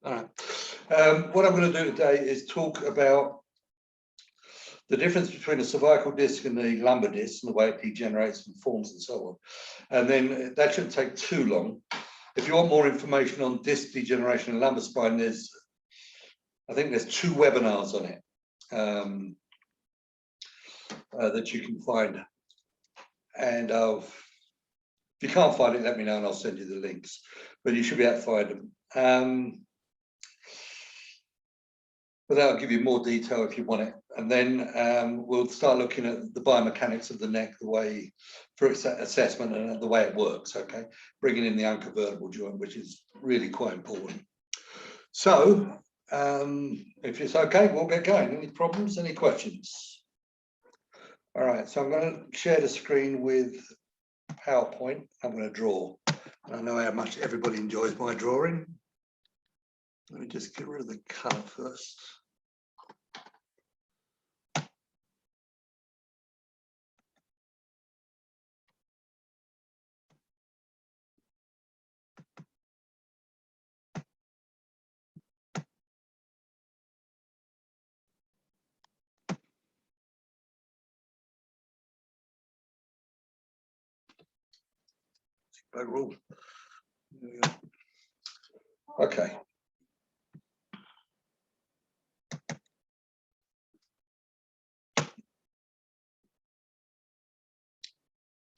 All right. What I'm going to do today is talk about the difference between a cervical disc and the lumbar disc and the way it degenerates and forms and so on. And then that shouldn't take too long. If you want more information on disc degeneration and lumbar spine, I think there's 2 webinars on it that you can find. And if you can't find it, let me know and I'll send you the links. But you should be able to find them. But that'll give you more detail if you want it. And then we'll start looking at the biomechanics of the neck, the way for its assessment and the way it works, okay? Bringing in the unconvertible joint, which is really quite important. So if it's okay, we'll get going. Any problems, any questions? All right, so I'm going to share the screen with PowerPoint. I'm going to draw. I know how much everybody enjoys my drawing. Let me just get rid of the colour first. Rule. Okay.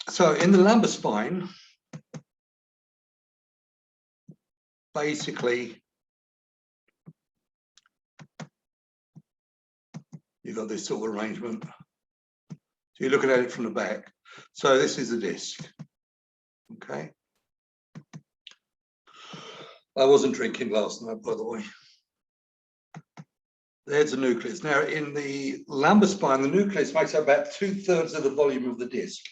So in the lumbar spine, basically, you've got this sort of arrangement. So you're looking at it from the back. So this is the disc. Okay. I wasn't drinking last night, by the way. There's the nucleus. Now, in the lumbar spine, the nucleus makes up about 2/3 of the volume of the disc.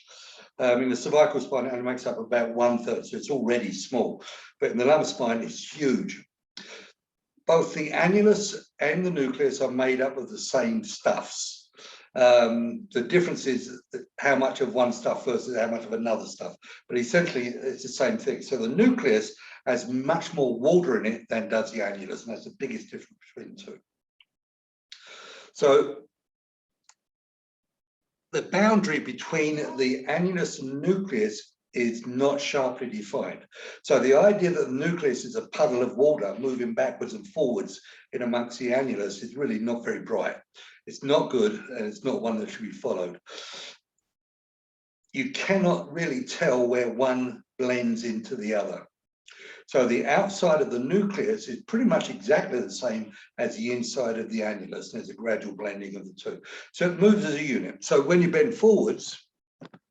In the cervical spine, it makes up about 1/3, so it's already small. But in the lumbar spine, it's huge. Both the annulus and the nucleus are made up of the same stuffs. The difference is how much of one stuff versus how much of another stuff. But essentially, it's the same thing. So the nucleus has much more water in it than does the annulus, and that's the biggest difference between the two. So the boundary between the annulus and nucleus is not sharply defined. So the idea that the nucleus is a puddle of water moving backwards and forwards in amongst the annulus is really not very bright. It's not good, and it's not one that should be followed. You cannot really tell where one blends into the other. So the outside of the nucleus is pretty much exactly the same as the inside of the annulus. There's a gradual blending of the two. So it moves as a unit. So when you bend forwards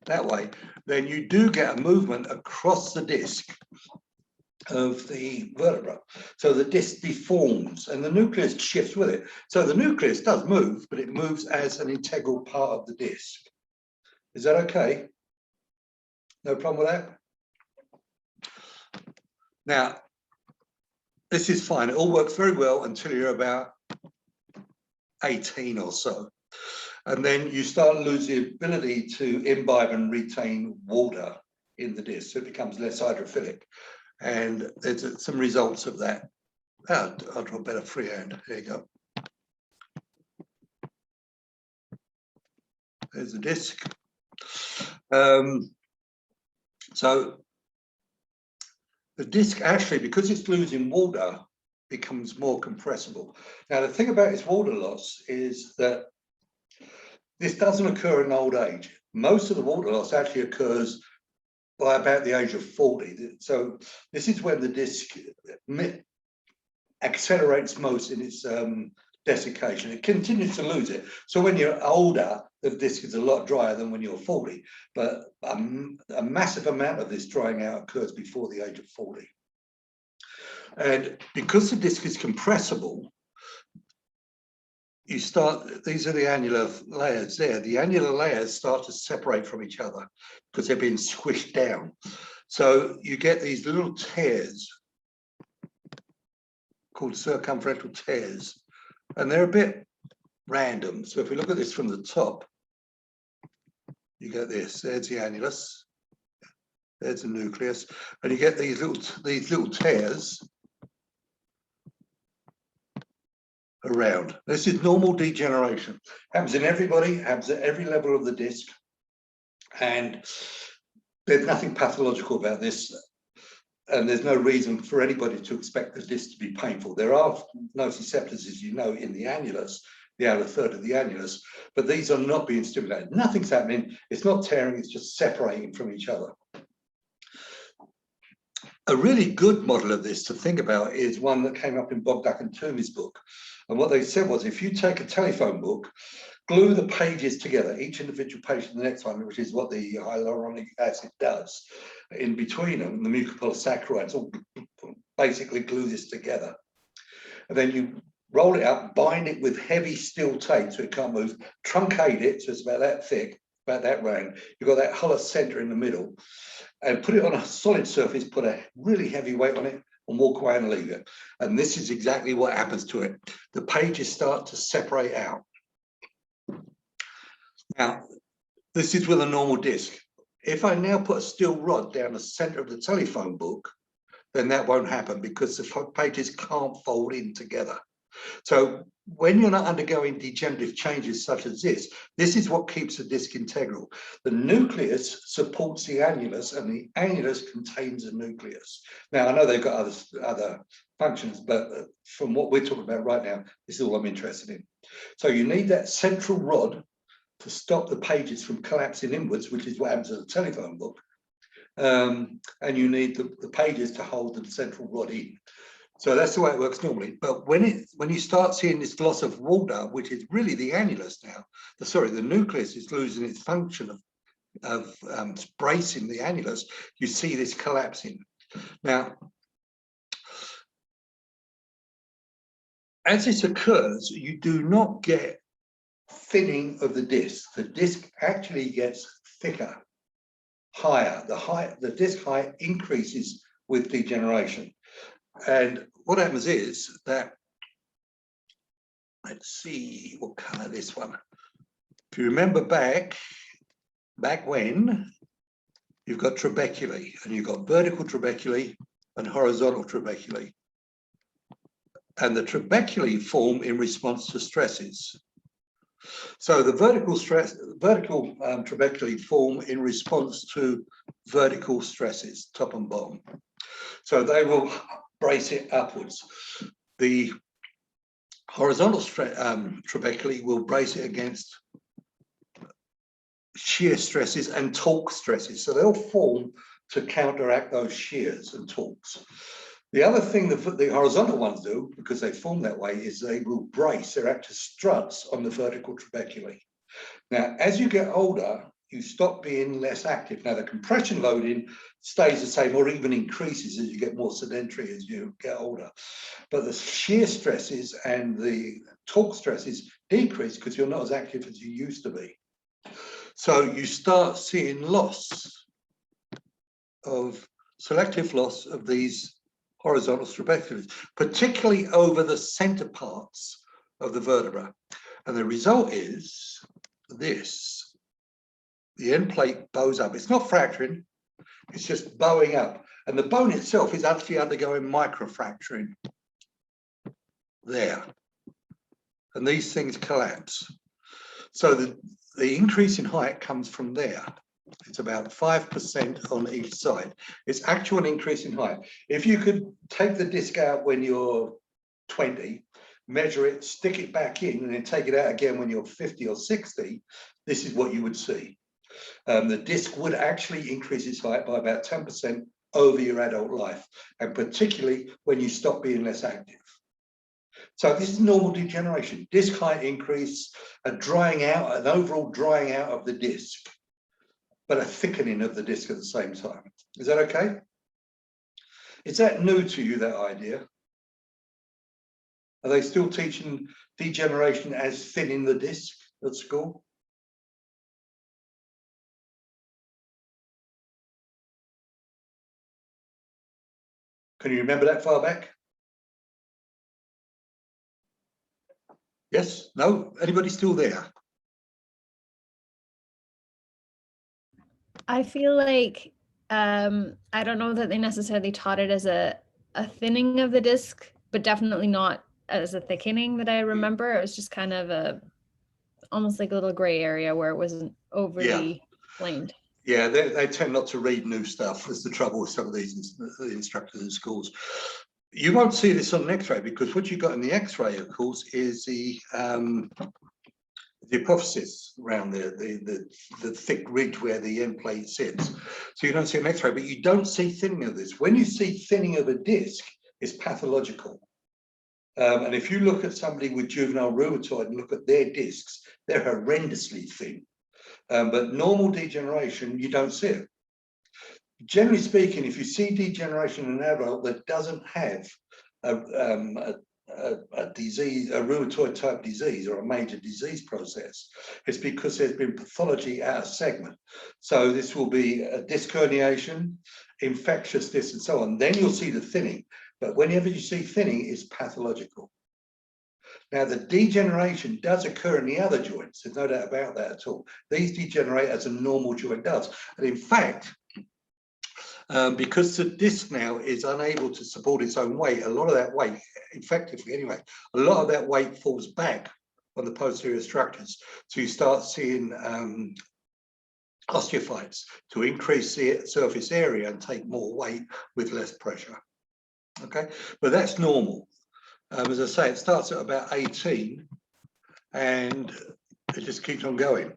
that way, then you do get a movement across the disc of the vertebra. So the disc deforms and the nucleus shifts with it. So the nucleus does move, but it moves as an integral part of the disc. Is that okay? No problem with that? Now, this is fine. It all works very well until you're about 18 or so. And then you start losing the ability to imbibe and retain water in the disc. So it becomes less hydrophilic. And there's some results of that. I'll draw a better freehand. There you go. There's the disc. So the disc actually, because it's losing water, becomes more compressible. Now, the thing about its water loss is that this doesn't occur in old age. Most of the water loss actually occurs by about the age of 40. So this is when the disc accelerates most in its desiccation. It continues to lose it. So when you're older, the disc is a lot drier than when you're 40. But a massive amount of this drying out occurs before the age of 40. And because the disc is compressible, you start, these are the annular layers there. The annular layers start to separate from each other because they're being squished down. So you get these little tears called circumferential tears, and they're a bit random. So if we look at this from the top, you get this. There's the annulus, there's the nucleus, and you get these little tears around. This is normal degeneration. Happens in everybody, happens at every level of the disc. And there's nothing pathological about this. And there's no reason for anybody to expect the disc to be painful. There are nociceptors, as you know, in the annulus, the outer third of the annulus, but these are not being stimulated. Nothing's happening. It's not tearing, it's just separating from each other. A really good model of this to think about is one that came up in Bogdak and Toomey's book. And what they said was, if you take a telephone book, glue the pages together, each individual page to the next one, which is what the hyaluronic acid does, in between them, the mucopolysaccharides all basically glue this together. And then you roll it up, bind it with heavy steel tape so it can't move, truncate it so it's about that thick, about that round. You've got that hollow center in the middle, and put it on a solid surface, put a really heavy weight on it, and walk away and leave it. And this is exactly what happens to it. The pages start to separate out. Now, this is with a normal disc. If I now put a steel rod down the center of the telephone book, then that won't happen because the pages can't fold in together. So when you're not undergoing degenerative changes such as this is what keeps the disc integral. The nucleus supports the annulus, and the annulus contains the nucleus. Now, I know they've got other functions, but from what we're talking about right now, this is all I'm interested in. So you need that central rod to stop the pages from collapsing inwards, which is what happens in a telephone book. And you need the pages to hold the central rod in. So that's the way it works normally. But when you start seeing this loss of water, which is really the annulus now, the nucleus is losing its function of bracing the annulus, you see this collapsing. Now, as this occurs, you do not get thinning of the disc. The disc actually gets thicker, higher. The disc height increases with degeneration. And what happens is that, let's see what color this one. If you remember back when, you've got trabeculae, and you've got vertical trabeculae and horizontal trabeculae. And the trabeculae form in response to stresses. So the vertical trabeculae form in response to vertical stresses, top and bottom. So they will brace it upwards. The horizontal trabeculae will brace it against shear stresses and torque stresses. So they'll form to counteract those shears and torques. The other thing that the horizontal ones do, because they form that way, is they will brace. They're actually struts on the vertical trabeculae. Now, as you get older, you stop being less active. Now, the compression loading stays the same or even increases as you get more sedentary as you get older. But the shear stresses and the torque stresses decrease because you're not as active as you used to be. So you start seeing selective loss of these horizontal trabeculae, particularly over the center parts of the vertebra. And the result is this. The end plate bows up. It's not fracturing, it's just bowing up. And the bone itself is actually undergoing microfracturing there. And these things collapse. So the increase in height comes from there. It's about 5% on each side. It's actual increase in height. If you could take the disc out when you're 20, measure it, stick it back in, and then take it out again when you're 50 or 60, this is what you would see. The disc would actually increase its height by about 10% over your adult life, and particularly when you stop being less active. So this is normal degeneration. Disc height increase, an overall drying out of the disc, but a thickening of the disc at the same time. Is that okay? Is that new to you, that idea? Are they still teaching degeneration as thinning the disc at school? Can you remember that far back? Yes? No? Anybody still there? I feel like I don't know that they necessarily taught it as a thinning of the disc, but definitely not as a thickening that I remember. It was just kind of almost like a little gray area where it wasn't overly planed. Yeah, they tend not to read new stuff. That's the trouble with some of these instructors in schools. You won't see this on an X-ray because what you got in the X-ray, of course, is the apophysis around the thick ridge where the end plate sits. So you don't see an X-ray, but you don't see thinning of this. When you see thinning of a disc, it's pathological. And if you look at somebody with juvenile rheumatoid and look at their discs, they're horrendously thin. But normal degeneration, you don't see it. Generally speaking, if you see degeneration in an adult that doesn't have a disease, a rheumatoid type disease or a major disease process, it's because there's been pathology out of segment. So this will be a disc herniation, infectious disc and so on. Then you'll see the thinning. But whenever you see thinning, it's pathological. Now, the degeneration does occur in the other joints. There's no doubt about that at all. These degenerate as a normal joint does. And in fact, because the disc now is unable to support its own weight, a lot of that weight, effectively anyway, a lot of that weight falls back on the posterior structures. So you start seeing osteophytes to increase the surface area and take more weight with less pressure. Okay, but that's normal. As I say, it starts at about 18 and it just keeps on going.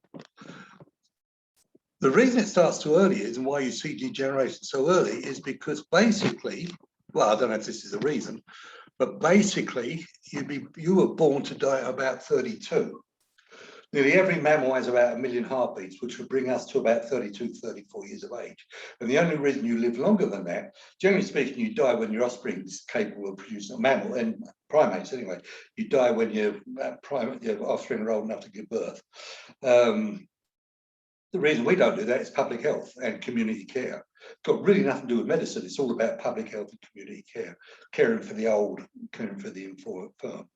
The reason it starts too early is, and why you see degeneration so early, is because basically, well, I don't know if this is the reason, but basically you were born to die at about 32. Nearly every mammal has about 1 million heartbeats, which would bring us to about 32, 34 years of age. And the only reason you live longer than that, generally speaking, you die when your offspring is capable of producing a mammal, and primates anyway, you die when your offspring are old enough to give birth. The reason we don't do that is public health and community care. It's got really nothing to do with medicine. It's all about public health and community care, caring for the old, caring for the infirm.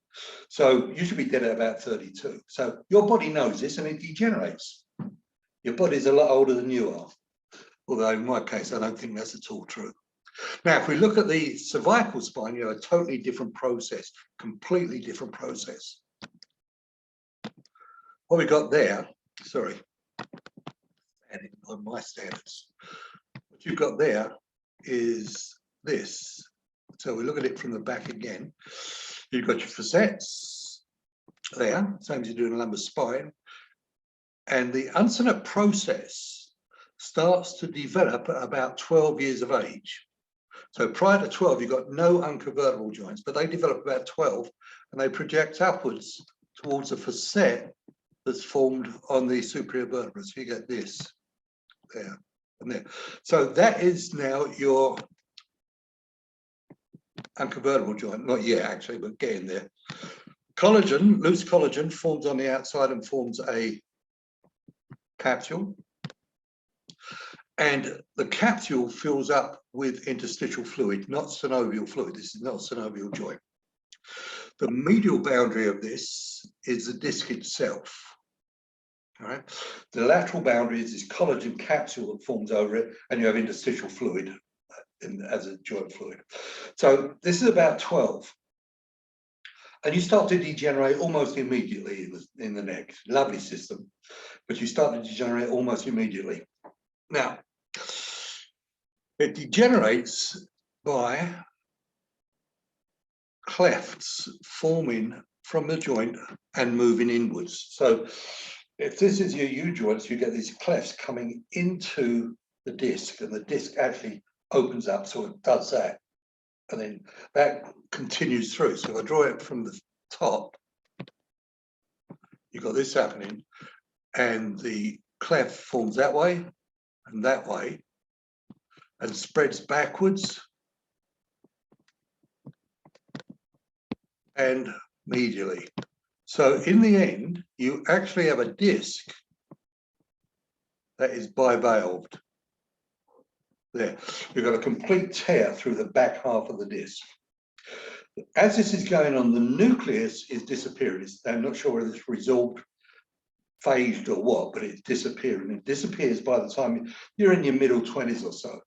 So you should be dead at about 32. So your body knows this and it degenerates. Your body's a lot older than you are. Although in my case, I don't think that's at all true. Now, if we look at the cervical spine, you have a totally different process, completely different process. What we got there, sorry, on my standards, what you've got there is this. So we look at it from the back again. You've got your facets there, same as you do in a lumbar spine. And the uncinate process starts to develop at about 12 years of age. So prior to 12, you've got no unconvertible joints, but they develop about 12 and they project upwards towards a facet that's formed on the superior vertebrae. So you get this there and there. So that is now your unconvertible joint, not yet actually, but getting there. Collagen, loose collagen, forms on the outside and forms a capsule. And the capsule fills up with interstitial fluid, not synovial fluid. This is not a synovial joint. The medial boundary of this is the disc itself. All right. The lateral boundary is this collagen capsule that forms over it, and you have interstitial fluid as a joint fluid. So this is about 12. And you start to degenerate almost immediately in the neck. Lovely system, but you start to degenerate almost immediately. Now, it degenerates by clefts forming from the joint and moving inwards. So if this is your U joints, you get these clefts coming into the disc, and the disc actually opens up, so it does that. And then that continues through. So if I draw it from the top, you've got this happening, and the cleft forms that way and that way, and spreads backwards and medially. So in the end, you actually have a disc that is bivalved. There, you've got a complete tear through the back half of the disc. As this is going on, the nucleus is disappearing. I'm not sure whether it's resorbed, phased or what, but it's disappearing. It disappears by the time you're in your middle 20s or so.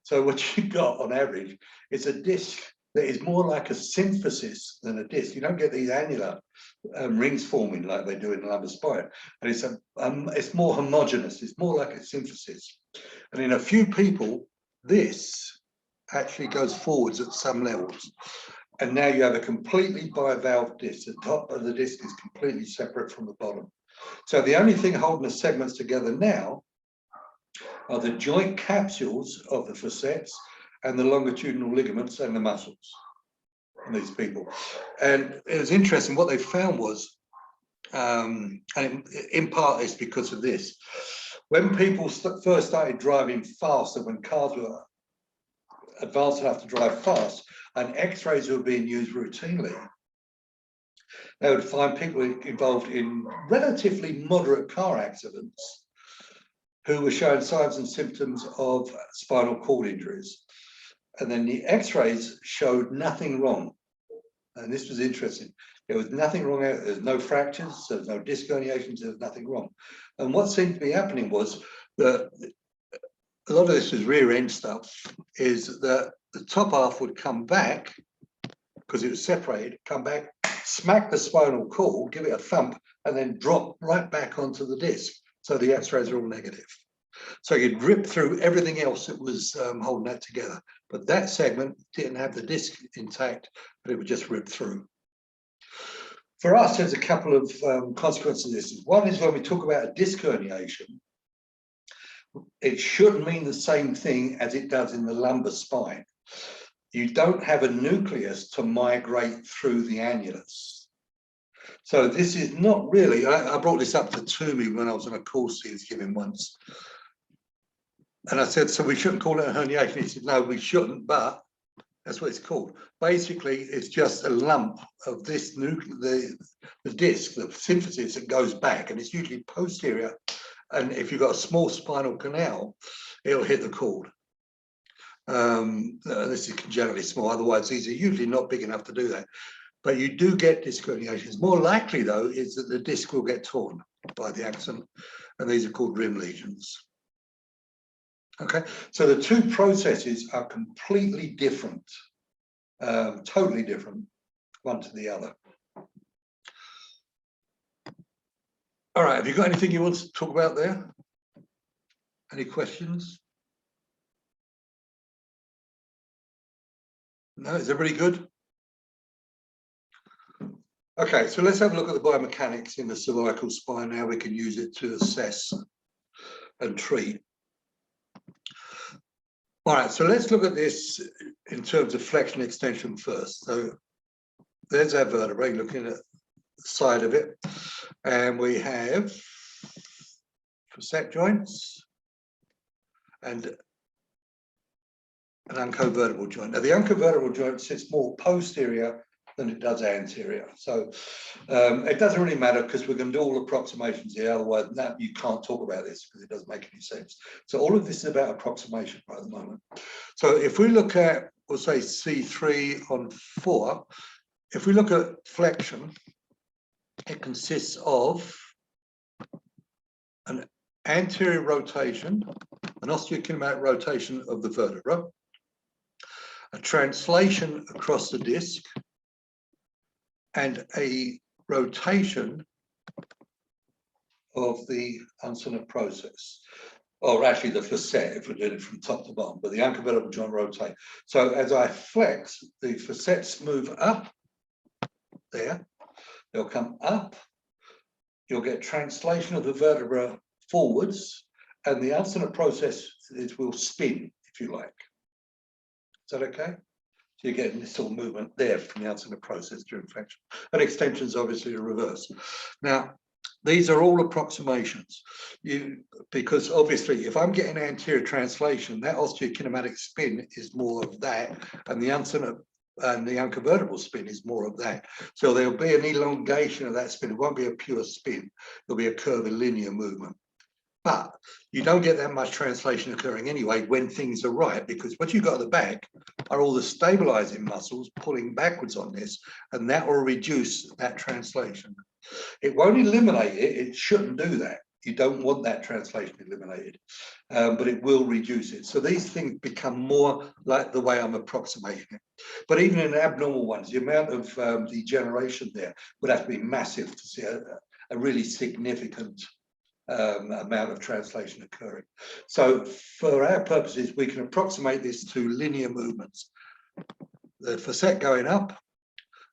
So what you've got on average is a disc that is more like a symphysis than a disc. You don't get these annular rings forming like they do in the lumbar spine, and it's more homogeneous. It's more like a symphysis. And in a few people, this actually goes forwards at some levels. And now you have a completely bivalve disc. The top of the disc is completely separate from the bottom. So the only thing holding the segments together now are the joint capsules of the facets and the longitudinal ligaments and the muscles in these people. And it was interesting, what they found was, and in part it's because of this, when people first started driving faster, when cars were advanced enough to drive fast, and x-rays were being used routinely, they would find people involved in relatively moderate car accidents who were showing signs and symptoms of spinal cord injuries. And then the x-rays showed nothing wrong. And this was interesting. There was nothing wrong. There's no fractures, there's no disc herniations, there's nothing wrong. And what seemed to be happening was that a lot of this was rear end stuff, is that the top half would come back because it was separated, come back, smack the spinal cord, give it a thump, and then drop right back onto the disc. So the x-rays are all negative. So you'd rip through everything else that was holding that together. But that segment didn't have the disc intact, but it would just rip through. For us, there's a couple of consequences of this. One is when we talk about a disc herniation, it should mean the same thing as it does in the lumbar spine. You don't have a nucleus to migrate through the annulus. So this is not really, I brought this up to Toomey when I was on a course he was giving once. And I said, so we shouldn't call it a herniation. He said, no, we shouldn't, but that's what it's called. Basically, it's just a lump of this the disc, the symphysis that goes back, and it's usually posterior. And if you've got a small spinal canal, it'll hit the cord. This is congenitally small, otherwise these are usually not big enough to do that. But you do get disc herniations. More likely, though, is that the disc will get torn by the accident, and these are called rim lesions. Okay, so the two processes are completely different, totally different, one to the other. All right, have you got anything you want to talk about there? Any questions? No, is everybody good? Okay, so let's have a look at the biomechanics in the cervical spine, how we can use it to assess and treat. All right, so let's look at this in terms of flexion extension first. So there's our vertebrae, looking at the side of it, and we have facet joints and an uncovertebral joint. Now the uncovertebral joint sits more posterior than it does anterior. So it doesn't really matter because we're going to do all approximations here. Otherwise, no, you can't talk about this because it doesn't make any sense. So all of this is about approximation right at the moment. So if we look at, we'll say C3 on 4, if we look at flexion, it consists of an anterior rotation, an osteokinematic rotation of the vertebra, a translation across the disc, and a rotation of the uncinate process, or actually the facet if we're doing it from top to bottom, but the uncovertebral joint rotate. So as I flex, the facets move up there, they'll come up, you'll get translation of the vertebra forwards, and the uncinate process will spin, if you like. Is that okay? So you're getting this sort of movement there from the uncinate process during flexion. And extension is obviously the reverse. Now, these are all approximations. Because obviously, if I'm getting anterior translation, that osteokinematic spin is more of that, and the uncinate and the uncovertebral spin is more of that. So there'll be an elongation of that spin. It won't be a pure spin. There'll be a curvilinear movement. But you don't get that much translation occurring anyway when things are right, because what you've got at the back are all the stabilizing muscles pulling backwards on this, and that will reduce that translation. It won't eliminate it, it shouldn't do that. You don't want that translation eliminated, but it will reduce it. So these things become more like the way I'm approximating it. But even in abnormal ones, the amount of degeneration there would have to be massive to see a really significant amount of translation occurring. So for our purposes, we can approximate this to linear movements. The facet going up,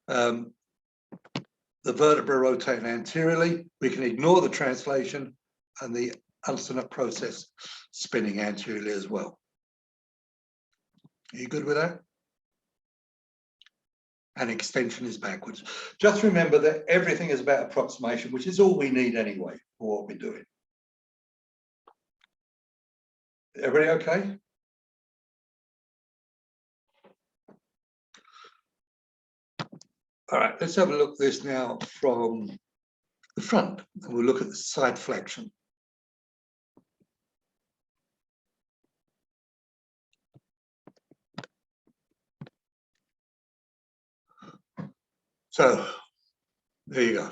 the vertebra rotating anteriorly, we can ignore the translation and the ulnar process spinning anteriorly as well. Are you good with that? And extension is backwards. Just remember that everything is about approximation, which is all we need anyway for what we're doing. Everybody okay? All right, let's have a look at this now from the front, and we'll look at the side flexion. So there you go.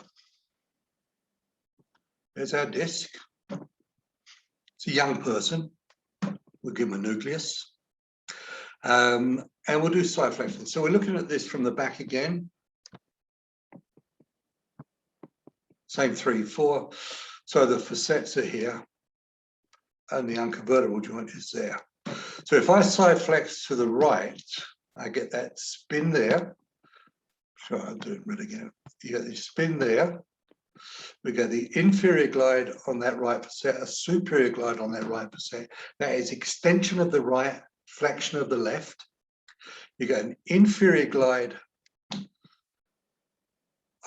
There's our disc. It's a young person. We'll give him a nucleus. And we'll do side flexion. So we're looking at this from the back again. Same 3, 4. So the facets are here and the unconvertible joint is there. So if I side flex to the right, I get that spin there. Sure, I'll do it right again. You get the spin there. We get the inferior glide on that right facet, a superior glide on that right facet. That is extension of the right, flexion of the left. You get an inferior glide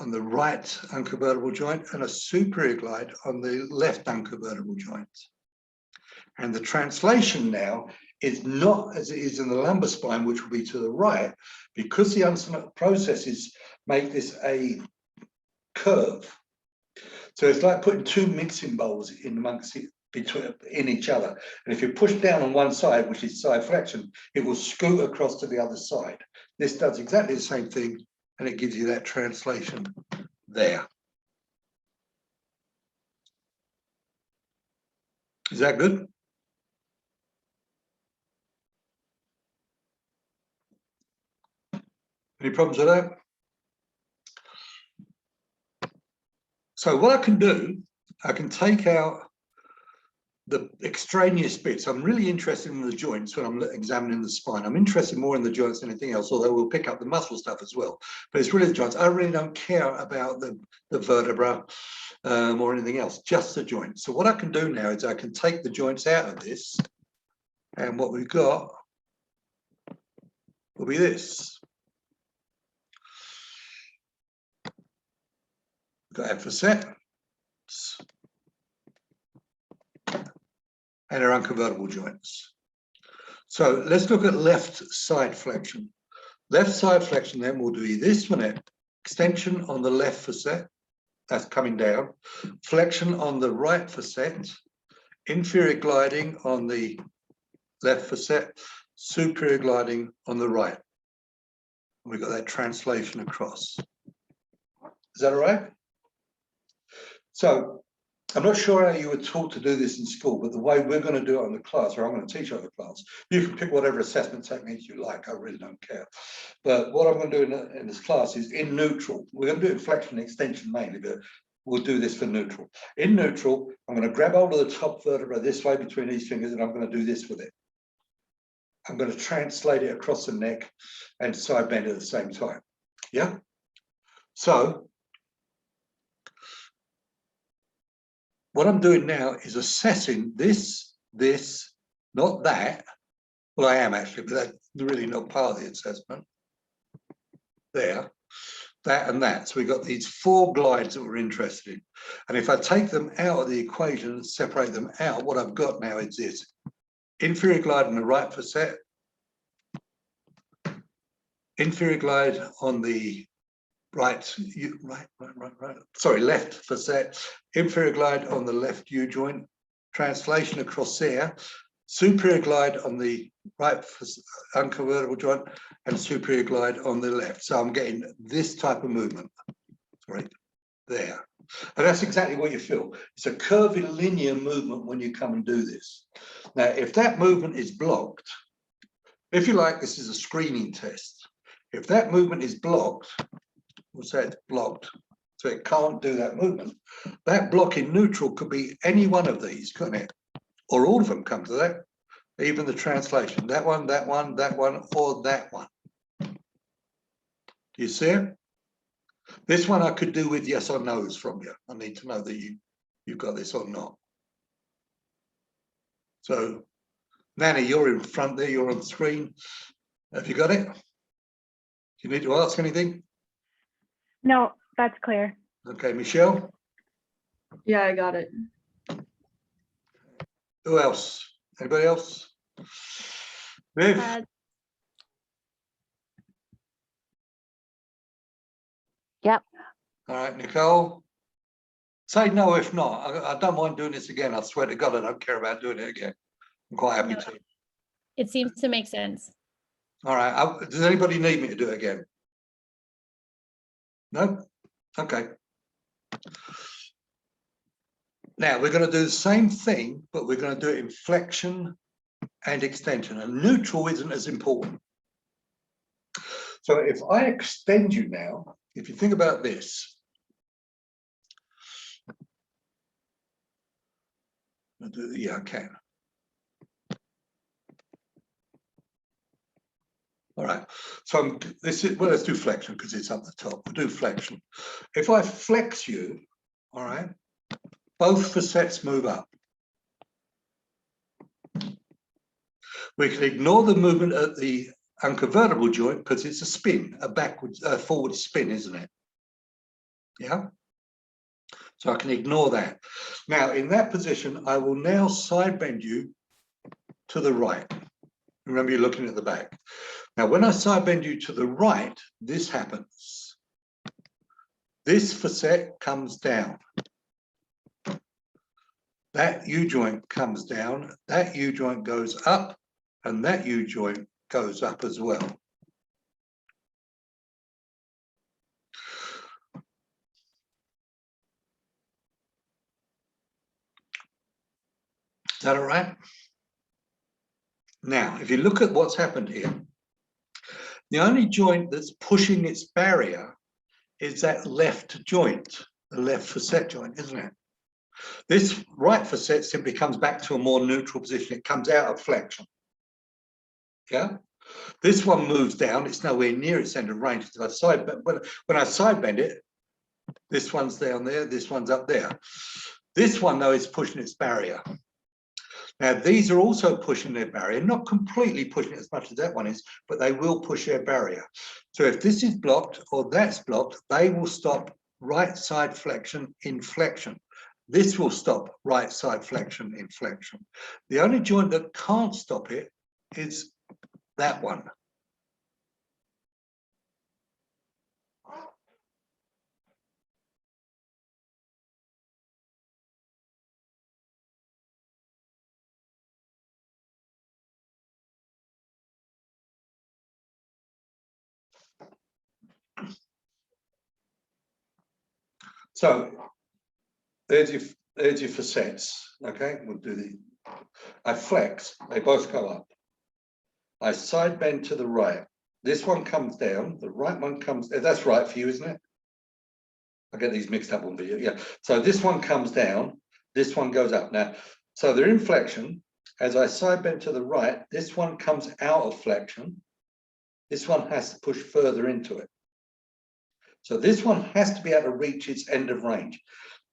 on the right unconvertible joint and a superior glide on the left unconvertible joint. And the translation now is not as it is in the lumbar spine, which will be to the right, because the ulnar processes make this a curve. So it's like putting two mixing bowls in amongst it, in each other. And if you push down on one side, which is side flexion, it will scoot across to the other side. This does exactly the same thing, and it gives you that translation there. Is that good? Any problems with that? So what I can do, I can take out the extraneous bits. I'm really interested in the joints when I'm examining the spine. I'm interested more in the joints than anything else, although we'll pick up the muscle stuff as well. But it's really the joints. I really don't care about the vertebra or anything else, just the joints. So what I can do now is I can take the joints out of this, and what we've got will be this. We've got our facet and our unconvertible joints. So let's look at left side flexion. Left side flexion, then we'll do this one, extension on the left facet, that's coming down, flexion on the right facet, inferior gliding on the left facet, superior gliding on the right. We've got that translation across. Is that all right? So I'm not sure how you were taught to do this in school, but the way we're going to do it on the class, or I'm going to teach on the class, you can pick whatever assessment techniques you like. I really don't care. But what I'm going to do in this class is in neutral. We're going to do it in flexion and extension mainly, but we'll do this for neutral. In neutral, I'm going to grab hold of the top vertebra this way between these fingers, and I'm going to do this with it. I'm going to translate it across the neck and side bend at the same time. Yeah? So what I'm doing now is assessing this, not that. Well, I am actually, but that's really not part of the assessment. There, that and that. So we've got these 4 glides that we're interested in. And if I take them out of the equation and separate them out, what I've got now is this. Inferior glide on the right facet. Inferior glide on the left facet, inferior glide on the left U joint, translation across there, superior glide on the right unconvertible joint, and superior glide on the left. So I'm getting this type of movement, right there. And that's exactly what you feel. It's a curvilinear movement when you come and do this. Now, if that movement is blocked, if you like, this is a screening test. If that movement is blocked, we'll say it's blocked, so it can't do that movement. That block in neutral could be any one of these, couldn't it? Or all of them come to that, even the translation. That one, that one, that one, or that one. Do you see it? This one I could do with yes or no's from you. I need to know that you've got this or not. So, Nanny, you're in front there, you're on the screen. Have you got it? Do you need to ask anything? No, that's clear. Okay, Michelle? Yeah, I got it. Who else? Anybody else? Viv? Yep. All right, Nicole? Say no if not. I don't mind doing this again. I swear to God, I don't care about doing it again. I'm quite happy to. It seems to make sense. All right. Does anybody need me to do it again? No? Okay. Now we're going to do the same thing, but we're going to do it in flexion and extension. And neutral isn't as important. So if I extend you now, if you think about this, yeah, I can. All right. So this is, well, let's do flexion because it's up the top. We'll do flexion. If I flex you, all right, both facets move up. We can ignore the movement at the unconvertible joint because it's a spin, a backwards, forward spin, isn't it? Yeah. So I can ignore that. Now, in that position, I will now side bend you to the right. Remember, you're looking at the back. Now, when I side bend you to the right, this happens. This facet comes down. That U-joint comes down, that U-joint goes up, and that U-joint goes up as well. Is that all right? Now, if you look at what's happened here, the only joint that's pushing its barrier is that left joint, the left facet joint, isn't it? This right facet simply comes back to a more neutral position. It comes out of flexion. Yeah. This one moves down. It's nowhere near its end of range. When I side bend it, this one's down there. This one's up there. This one, though, is pushing its barrier. Now, these are also pushing their barrier, not completely pushing it as much as that one is, but they will push their barrier. So if this is blocked or that's blocked, they will stop right side flexion in flexion. This will stop right side flexion in flexion. The only joint that can't stop it is that one. So there's your facets. Okay, we'll do the. I flex, they both go up. I side bend to the right. This one comes down, the right one comes, that's right for you, isn't it? I get these mixed up on video, yeah. So this one comes down, this one goes up. Now, so they're in flexion. As I side bend to the right, this one comes out of flexion. This one has to push further into it. So this one has to be able to reach its end of range.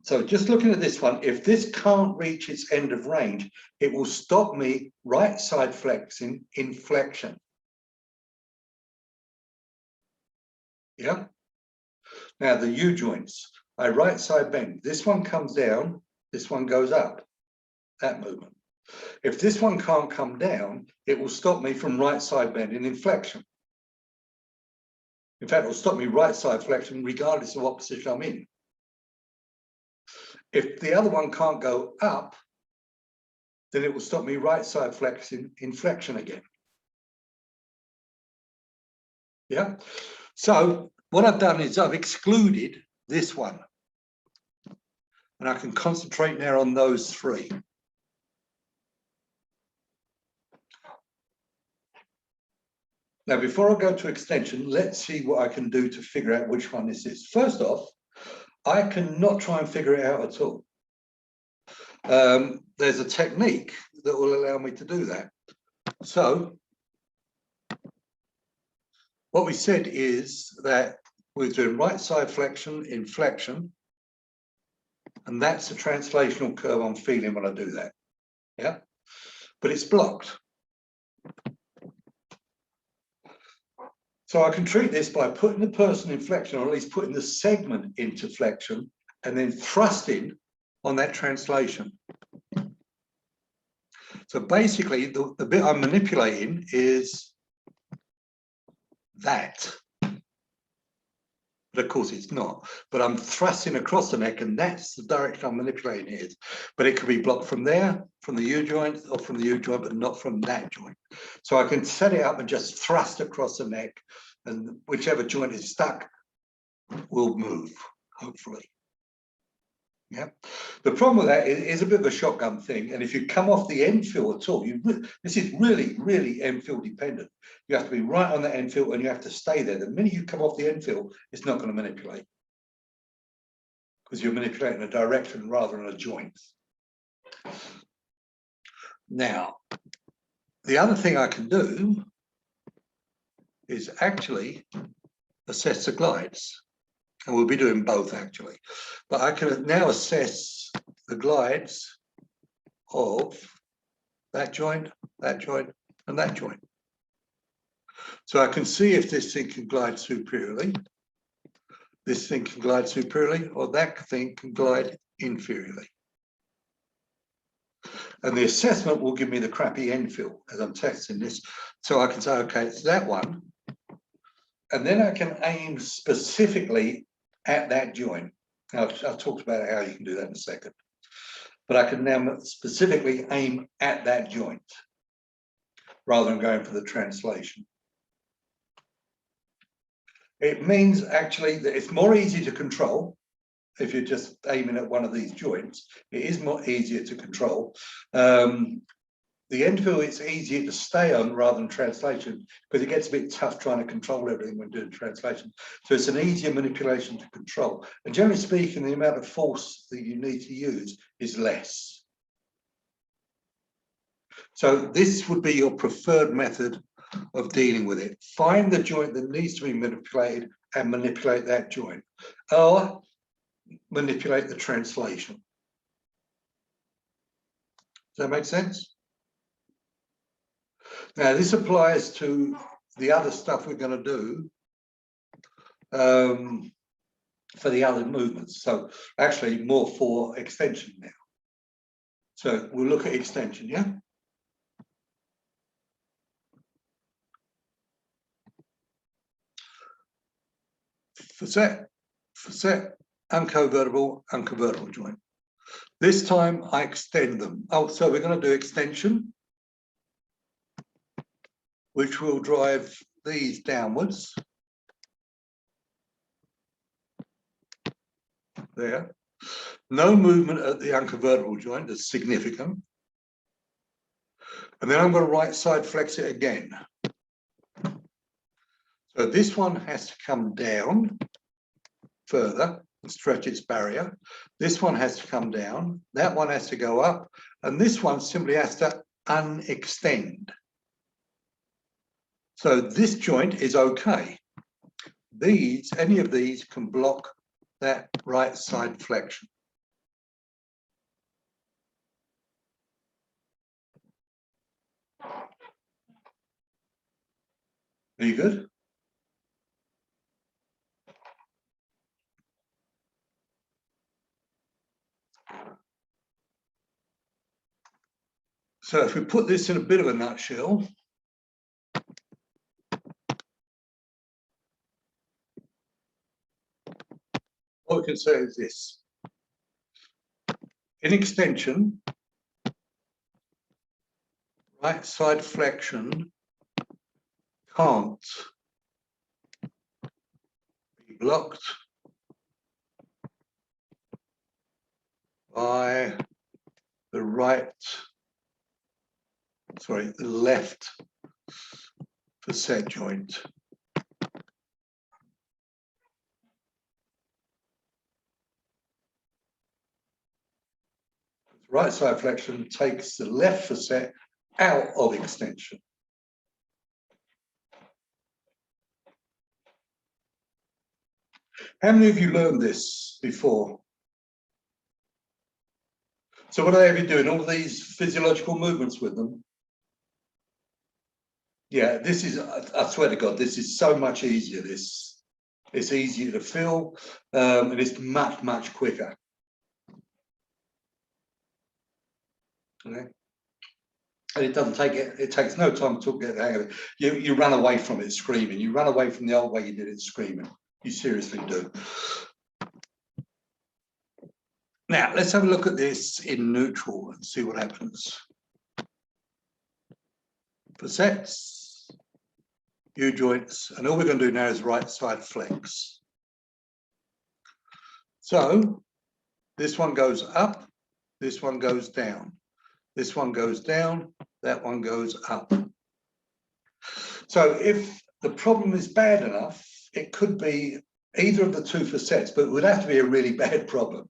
So just looking at this one, if this can't reach its end of range, it will stop me right side flexing in flexion. Yeah. Now the U joints, I right side bend. This one comes down, this one goes up, that movement. If this one can't come down, it will stop me from right side bending in flexion. In fact, it will stop me right side flexion regardless of what position I'm in. If the other one can't go up, then it will stop me right side flexing in flexion again. Yeah. So what I've done is I've excluded this one. And I can concentrate now on those three. Now, before I go to extension, let's see what I can do to figure out which one this is. First off, I cannot try and figure it out at all. There's a technique that will allow me to do that. So what we said is that we're doing right side flexion, inflection, and that's the translational curve I'm feeling when I do that. Yeah, but it's blocked. So I can treat this by putting the person in flexion, or at least putting the segment into flexion, and then thrusting on that translation. So basically, the bit I'm manipulating is that. But of course it's not. But I'm thrusting across the neck, and that's the direction I'm manipulating it. But it could be blocked from there, from the U joint, or from the U joint, but not from that joint. So I can set it up and just thrust across the neck, and whichever joint is stuck will move, hopefully. Yeah. The problem with that is a bit of a shotgun thing, and if you come off the end fill at all, this is really end fill dependent. You have to be right on the end fill, and you have to stay there. The minute you come off the end fill, it's not going to manipulate, because you're manipulating a direction rather than a joint. Now, the other thing I can do is actually assess the glides. And we'll be doing both actually. But I can now assess the glides of that joint, and that joint. So I can see if this thing can glide superiorly, this thing can glide superiorly, or that thing can glide inferiorly. And the assessment will give me the crappy end fill as I'm testing this. So I can say, okay, it's that one. And then I can aim specifically at that joint. I've talked about how you can do that in a second. But I can now specifically aim at that joint rather than going for the translation. It means actually that it's more easy to control if you're just aiming at one of these joints. It is more easier to control. The end fill, it's easier to stay on rather than translation, because it gets a bit tough trying to control everything when doing translation. So it's an easier manipulation to control. And generally speaking, the amount of force that you need to use is less. So this would be your preferred method of dealing with it. Find the joint that needs to be manipulated and manipulate that joint, or manipulate the translation. Does that make sense? Now, this applies to the other stuff we're going to do for the other movements. So actually more for extension now. So we'll look at extension, yeah? Facet, unconvertible joint. This time I extend them. Oh, so we're going to do extension, which will drive these downwards. There. No movement at the unconvertible joint that's significant. And then I'm going to right side flex it again. So this one has to come down further and stretch its barrier. This one has to come down. That one has to go up. And this one simply has to unextend. So this joint is okay. Any of these can block that right side flexion. Are you good? So if we put this in a bit of a nutshell, what we can say is this. In extension, right side flexion can't be blocked by the left facet joint. Right side flexion takes the left facet out of extension. How many of you learned this before? So what are they doing? All these physiological movements with them? Yeah, this is, I swear to God, this is so much easier. It's easier to feel, and it's much, much quicker. Okay. And it doesn't take it takes no time to get the hang of it. You run away from it screaming. You run away from the old way you did it screaming. You seriously do. Now, let's have a look at this in neutral and see what happens. Facets, U joints, and all we're going to do now is right side flex. So this one goes up, this one goes down. This one goes down, that one goes up. So if the problem is bad enough, it could be either of the two facets, but it would have to be a really bad problem.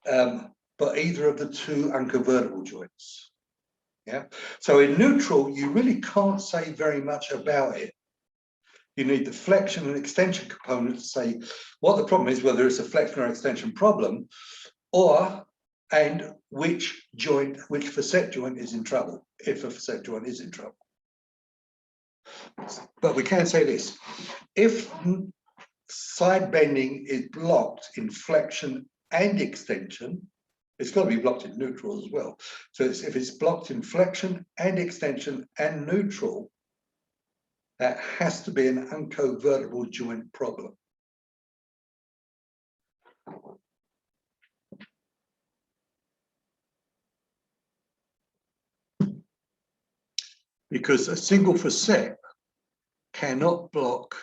But either of the two unconvertible joints. Yeah. So in neutral, you really can't say very much about it. You need the flexion and extension component to say what the problem is, whether it's a flexion or extension problem, and which facet joint is in trouble, if a facet joint is in trouble. But we can say this: if side bending is blocked in flexion and extension, it's got to be blocked in neutral as well. So if it's blocked in flexion and extension and neutral, that has to be an unconvertible joint problem. Because a single facet cannot block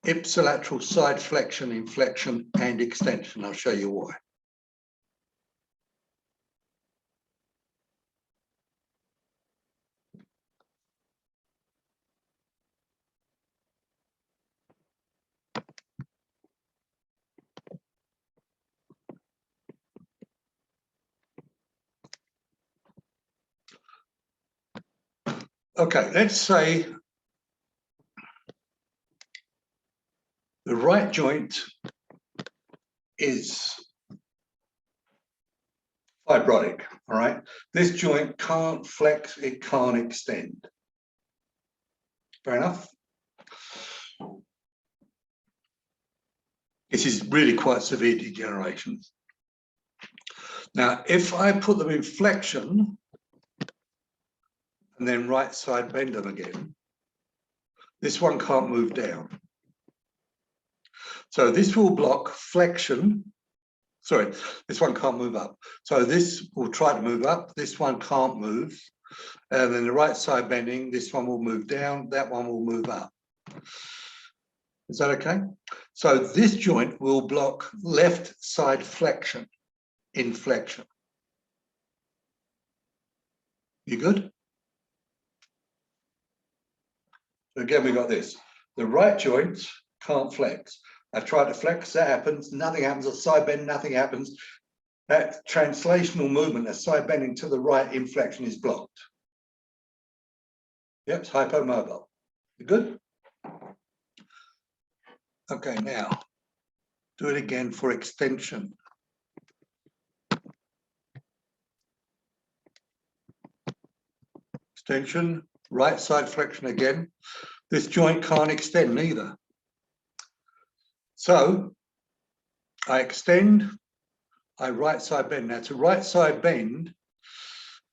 ipsilateral side flexion, inflection, and extension. I'll show you why. Okay, let's say the right joint is fibrotic, all right? This joint can't flex, it can't extend. Fair enough? This is really quite severe degeneration. Now, if I put them in flexion and then right side bend them again, this one can't move down. So this will block flexion. Sorry, this one can't move up. So this will try to move up, this one can't move. And then the right side bending, this one will move down, that one will move up. Is that okay? So this joint will block left side flexion in flexion. You good? So again, we got this. The right joint can't flex. I've tried to flex, that happens, nothing happens. A side bend, nothing happens. That translational movement, a side bending to the right in flexion is blocked. Yep, it's hypomobile. You good? Okay, now do it again for extension. Extension, right side flexion again. This joint can't extend neither. So I extend, I right side bend. Now to right side bend,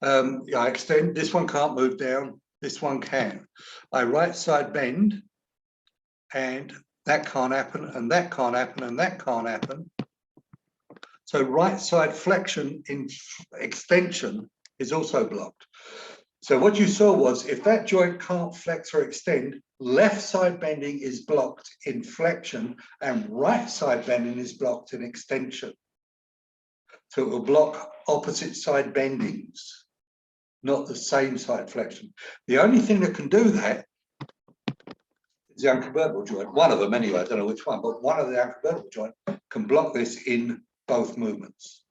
I extend, this one can't move down, this one can. I right side bend, and that can't happen, and that can't happen, and that can't happen. So right side flexion in extension is also blocked. So what you saw was, if that joint can't flex or extend, left side bending is blocked in flexion and right side bending is blocked in extension. So it will block opposite side bendings, not the same side flexion. The only thing that can do that is the unconvertible joint. One of them anyway, I don't know which one, but one of the unconvertible joint can block this in both movements.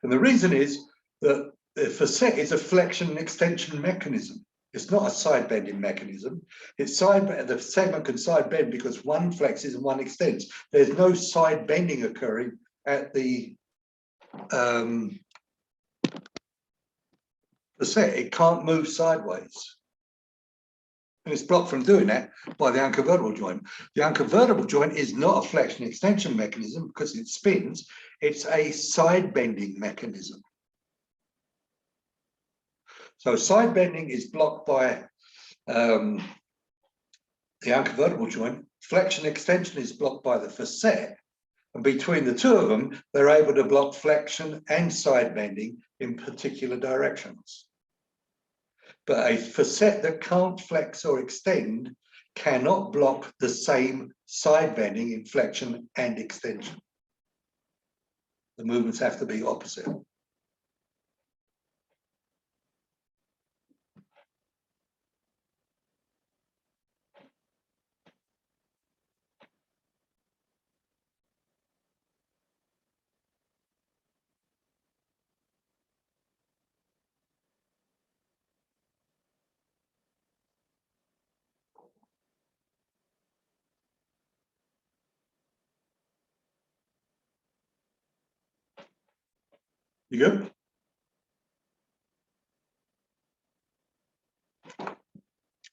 And the reason is that the facet is a flexion and extension mechanism. It's not a side bending mechanism. It's the segment can side bend because one flexes and one extends. There's no side bending occurring at the facet. It can't move sideways. And it's blocked from doing that by the unconvertible joint. The unconvertible joint is not a flexion extension mechanism because it spins. It's a side bending mechanism. So side bending is blocked by the unconvertible joint. Flexion extension is blocked by the facet. And between the two of them, they're able to block flexion and side bending in particular directions. But a facet that can't flex or extend cannot block the same side bending in flexion and extension. The movements have to be opposite. You good?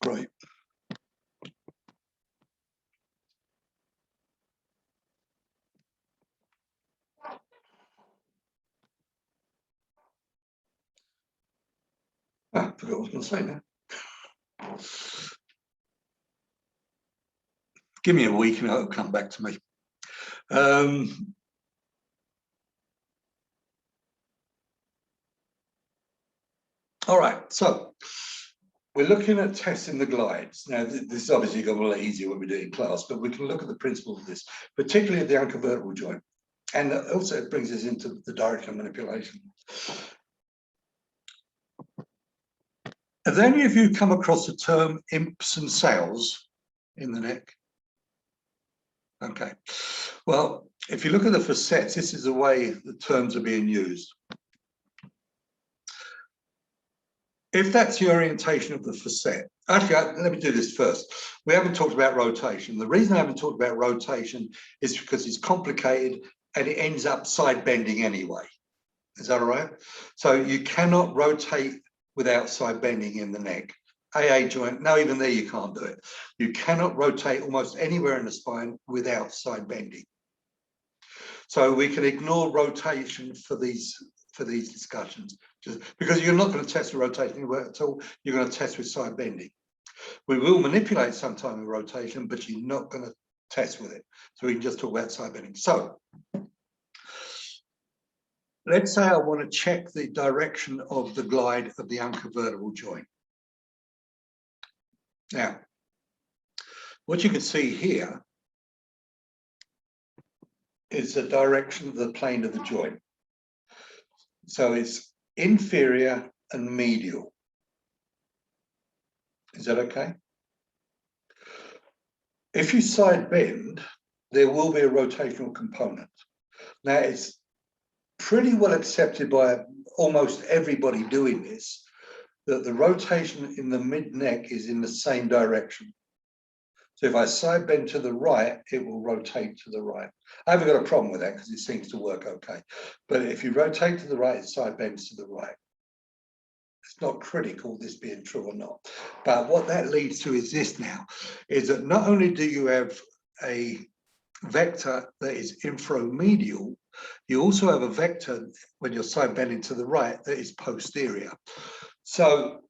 Great. Ah, I forgot what I was going to say now. Give me a week and it'll come back to me. All right, so we're looking at testing the glides. Now, this is obviously got a lot easier when we do it in class, but we can look at the principles of this, particularly at the unconvertible joint. And also it brings us into the directional manipulation. Have any of you come across the term imps and sails in the neck? Okay, well, if you look at the facets, this is the way the terms are being used. If that's the orientation of the facet, actually, let me do this first. We haven't talked about rotation. The reason I haven't talked about rotation is because it's complicated and it ends up side bending anyway. Is that all right? So you cannot rotate without side bending in the neck. AA joint, no, even there you can't do it. You cannot rotate almost anywhere in the spine without side bending. So we can ignore rotation for these discussions, just because you're not going to test the rotation anywhere at all. You're going to test with side bending. We will manipulate sometime with rotation, but you're not going to test with it. So we can just talk about side bending. So let's say I want to check the direction of the glide of the unconvertible joint. Now, what you can see here is the direction of the plane of the joint. So it's inferior and medial. Is that okay? If you side bend, there will be a rotational component. Now, it's pretty well accepted by almost everybody doing this, that the rotation in the mid neck is in the same direction. So if I side bend to the right, it will rotate to the right. I haven't got a problem with that because it seems to work okay. But if you rotate to the right, it side bends to the right. It's not critical this being true or not. But what that leads to is this now, is that not only do you have a vector that is inframedial, you also have a vector when you're side bending to the right that is posterior. So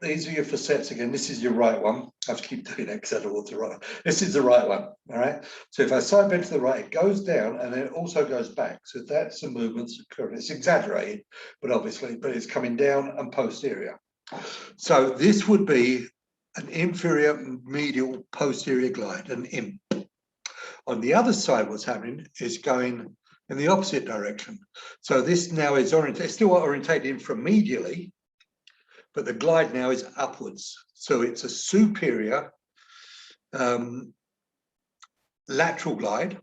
these are your facets again. This is your right one. I have to keep doing that because I don't want the right one. This is the right one. All right. So if I side bend to the right, it goes down and then it also goes back. So that's the movements occurring. It's exaggerated, but it's coming down and posterior. So this would be an inferior medial posterior glide, an imp. On the other side, what's happening is going in the opposite direction. So this now is oriented, still orientated inframedially, but the glide now is upwards. So it's a superior lateral glide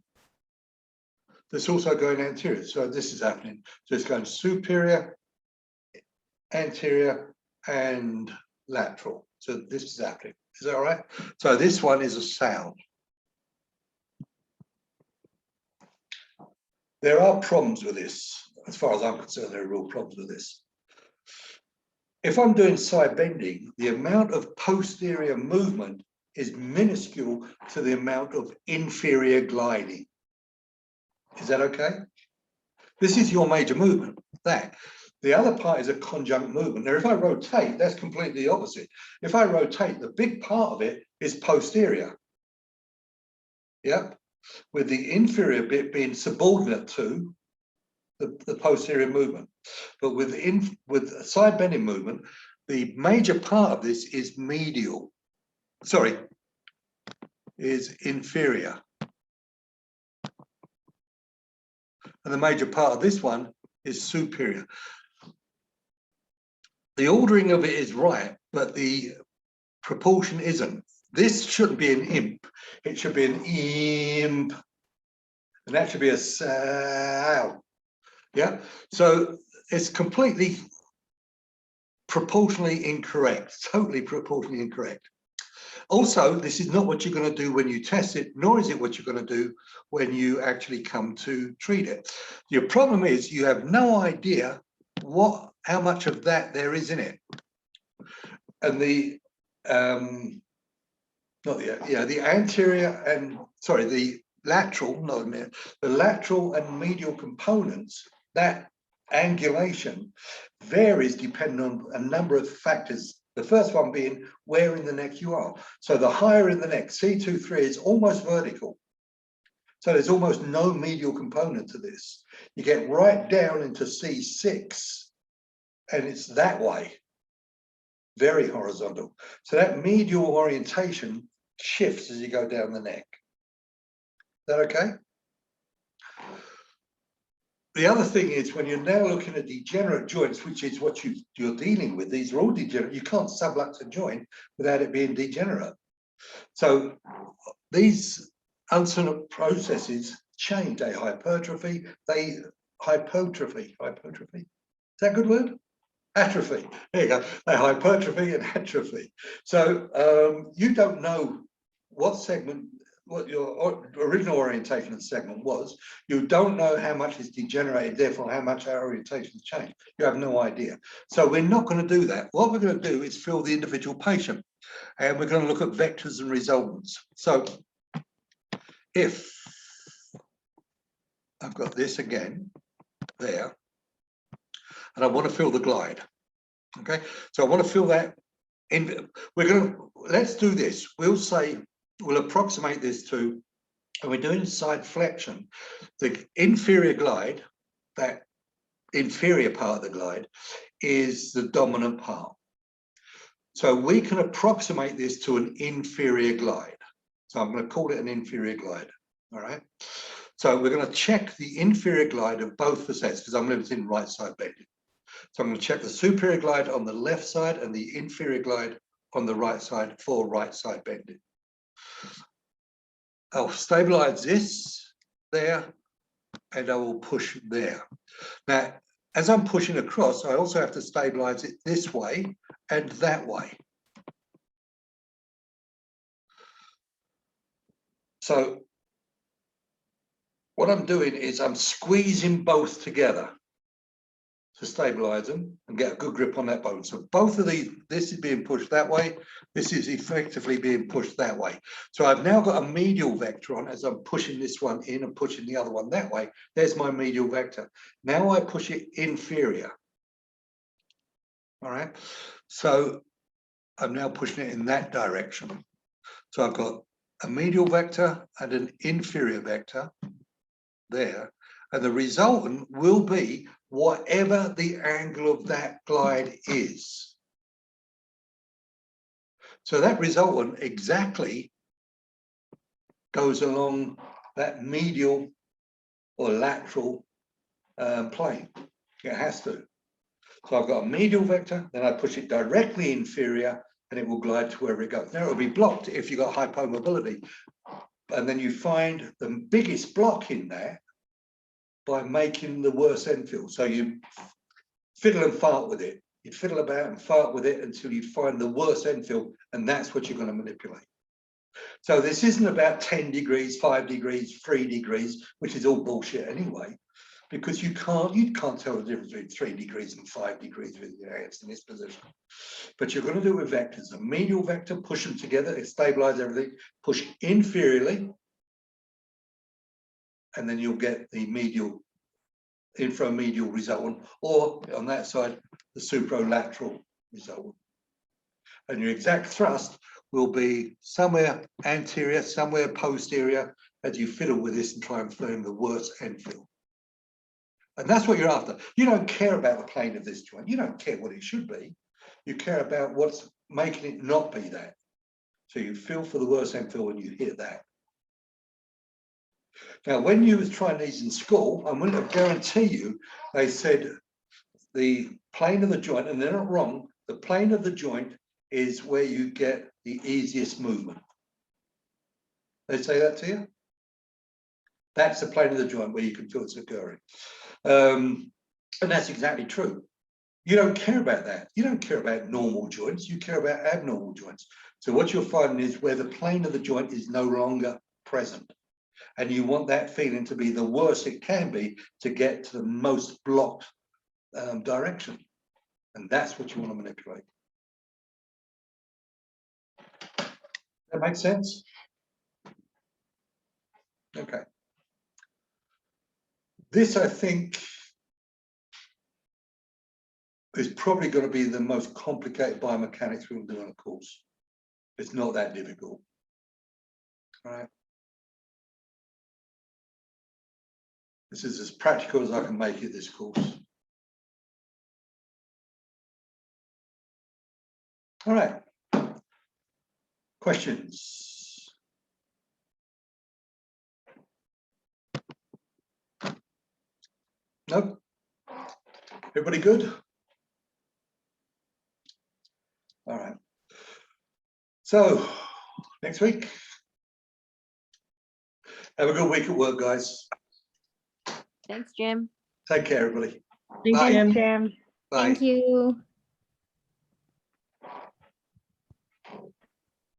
that's also going anterior. So this is happening. So it's going superior, anterior, and lateral. So this is happening. Is that all right? So this one is a sound. There are problems with this. As far as I'm concerned, there are real problems with this. If I'm doing side bending, the amount of posterior movement is minuscule to the amount of inferior gliding. Is that okay? This is your major movement, that. The other part is a conjunct movement. Now, if I rotate, that's completely the opposite. If I rotate, the big part of it is posterior. Yep. With the inferior bit being subordinate to the posterior movement. But with side bending movement, the major part of this is medial. Sorry, is inferior. And the major part of this one is superior. The ordering of it is right, but the proportion isn't. This shouldn't be an imp. It should be an imp. And that should be a sow. Yeah. So it's completely proportionally incorrect, totally proportionally incorrect. Also, this is not what you're going to do when you test it, nor is it what you're going to do when you actually come to treat it. Your problem is you have no idea how much of that there is in it. And the anterior and the lateral and medial components, that angulation varies depending on a number of factors. The first one being where in the neck you are. So the higher in the neck, C2-3 is almost vertical. So there's almost no medial component to this. You get right down into C6 and it's that way, very horizontal. So that medial orientation shifts as you go down the neck. Is that okay? The other thing is when you're now looking at degenerate joints, which is what you're dealing with, these are all degenerate. You can't sublux a joint without it being degenerate. So these uncertain processes change. They hypertrophy, hypertrophy. Is that a good word? Atrophy. There you go. They hypertrophy and atrophy. So you don't know what segment, what your original orientation of the segment was. You don't know how much is degenerated, therefore how much our orientation has changed. You have no idea. So we're not going to do that. What we're going to do is feel the individual patient, and we're going to look at vectors and resultants. So if I've got this again there, and I want to feel the glide. Okay, so I want to feel that in. Let's do this. We'll approximate this to, and we're doing side flexion. The inferior glide, that inferior part of the glide, is the dominant part. So we can approximate this to an inferior glide. So I'm going to call it an inferior glide. All right. So we're going to check the inferior glide of both the sets because I'm limited in right side bending. So I'm going to check the superior glide on the left side and the inferior glide on the right side for right side bending. I'll stabilize this there and I will push there. Now, as I'm pushing across, I also have to stabilize it this way and that way. So what I'm doing is I'm squeezing both together to stabilize them and get a good grip on that bone. So both of these, this is being pushed that way, this is effectively being pushed that way. So I've now got a medial vector on as I'm pushing this one in and pushing the other one that way. There's my medial vector. Now I push it inferior. All right, so I'm now pushing it in that direction. So I've got a medial vector and an inferior vector there. And the resultant will be whatever the angle of that glide is. So that resultant exactly goes along that medial or lateral plane. It has to. So I've got a medial vector, then I push it directly inferior, and it will glide to wherever it goes. Now, it will be blocked if you've got hypomobility. And then you find the biggest block in there by making the worst end field. So you fiddle and fart with it. You'd fiddle about and fart with it until you find the worst end field, and that's what you're going to manipulate. So this isn't about 10 degrees, 5 degrees, 3 degrees, which is all bullshit anyway, because you can't tell the difference between 3 degrees and 5 degrees with your hands in this position. But you're going to do it with vectors. A medial vector, push them together, it stabilizes everything, push inferiorly, and then you'll get the medial, inframedial resultant, or on that side, the supralateral resultant. And your exact thrust will be somewhere anterior, somewhere posterior, as you fiddle with this and try and find the worst end field. And that's what you're after. You don't care about the plane of this joint. You don't care what it should be. You care about what's making it not be that. So you feel for the worst end field and you hit that. Now, when you was trying these in school, I'm going to guarantee you, they said the plane of the joint, and they're not wrong, the plane of the joint is where you get the easiest movement. They say that to you? That's the plane of the joint where you can feel it's occurring. And that's exactly true. You don't care about that. You don't care about normal joints. You care about abnormal joints. So what you're finding is where the plane of the joint is no longer present. And you want that feeling to be the worst it can be to get to the most blocked direction. And that's what you want to manipulate. That makes sense? Okay. This, I think, is probably going to be the most complicated biomechanics we'll do on a course. It's not that difficult. All right. This is as practical as I can make it this course. All right. Questions? Nope. Everybody good? All right. So, next week. Have a good week at work, guys. Thanks, Jim. Take care, everybody. Thank Bye. you, Jim. Jim. Bye. Thank you.